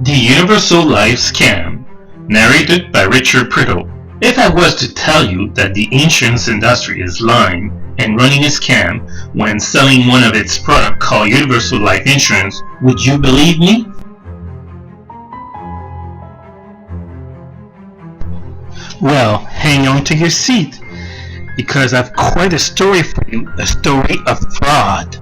The Universal Life Scam, narrated by Richard Priddle. If I was to tell you that the insurance industry is lying and running a scam when selling one of its products called Universal Life Insurance, would you believe me? Well, hang on to your seat, because I've quite a story for you, a story of fraud.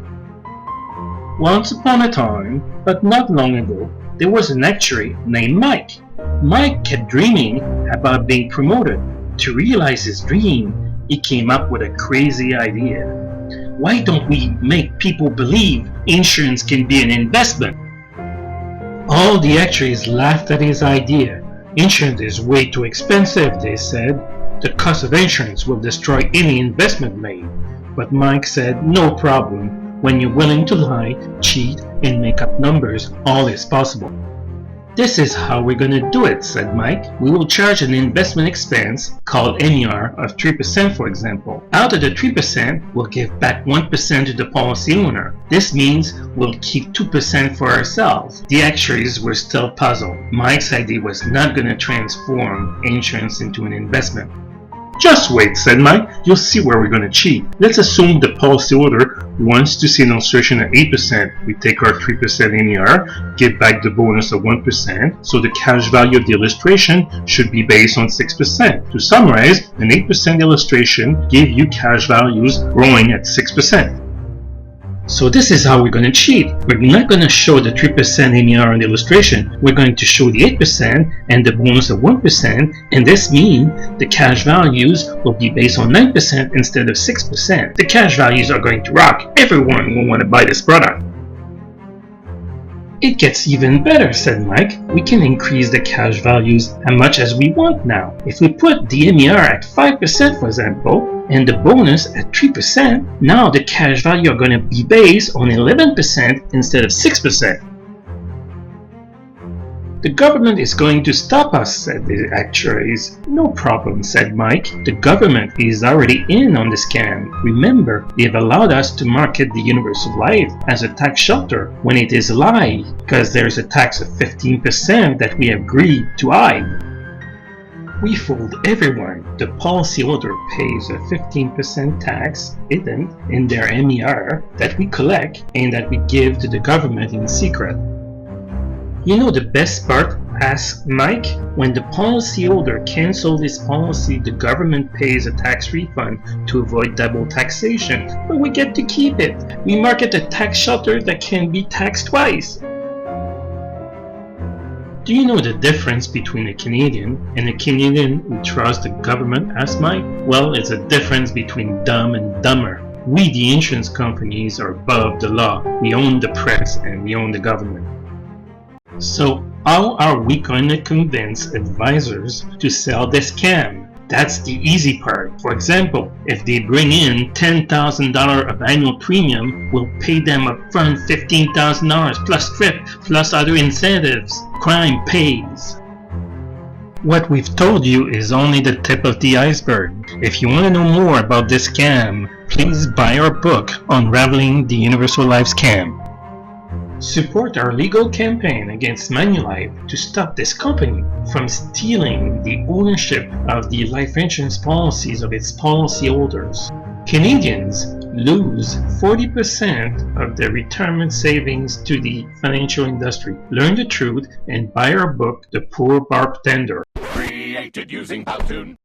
Once upon a time, but not long ago, there was an actuary named Mike. Mike kept dreaming about being promoted. To realize his dream, he came up with a crazy idea. Why don't we make people believe insurance can be an investment? All the actuaries laughed at his idea. Insurance is way too expensive, they said. The cost of insurance will destroy any investment made. But Mike said, no problem. When you're willing to lie, cheat, and make up numbers, all is possible. This is how we're gonna do it, said Mike. We will charge an investment expense, called MER, of 3% for example. Out of the 3%, we'll give back 1% to the policy owner. This means we'll keep 2% for ourselves. The actuaries were still puzzled. Mike's idea was not gonna transform insurance into an investment. Just wait, said Mike. You'll see where we're going to cheat. Let's assume the policyholder wants to see an illustration at 8%. We take our 3% MER, give back the bonus of 1%, so the cash value of the illustration should be based on 6%. To summarize, an 8% illustration gives you cash values growing at 6%. So this is how we're going to cheat. We're not going to show the 3% MER on the illustration. We're going to show the 8% and the bonus of 1%, and this means the cash values will be based on 9% instead of 6%. The cash values are going to rock. Everyone will want to buy this product. It gets even better, said Mike. We can increase the cash values as much as we want now. If we put the MER at 5%, for example, and the bonus at 3%, now the cash value are going to be based on 11% instead of 6%. The government is going to stop us, said the actuaries. No problem, said Mike. The government is already in on the scam. Remember, they've allowed us to market the Universal Life as a tax shelter when it is a lie, because there is a tax of 15% that we agreed to hide. We fooled everyone. The policyholder pays a 15% tax hidden in their MER that we collect and that we give to the government in secret. You know the best part? Asked Mike. When the policyholder cancels his policy, the government pays a tax refund to avoid double taxation, but we get to keep it. We market a tax shelter that can be taxed twice. Do you know the difference between a Canadian and a Canadian who trusts the government? Asked Mike. Well, it's a difference between dumb and dumber. We, the insurance companies, are above the law. We own the press and we own the government. So how are we going to convince advisors to sell this scam? That's the easy part. For example, if they bring in $10,000 of annual premium, we'll pay them upfront $15,000 plus script plus other incentives. Crime pays. What we've told you is only the tip of the iceberg. If you want to know more about this scam, please buy our book, Unraveling the Universal Life Scam. Support our legal campaign against Manulife to stop this company from stealing the ownership of the life insurance policies of its policyholders. Canadians lose 40% of their retirement savings to the financial industry. Learn the truth and buy our book, The Poor Bartender. Created using Powtoon.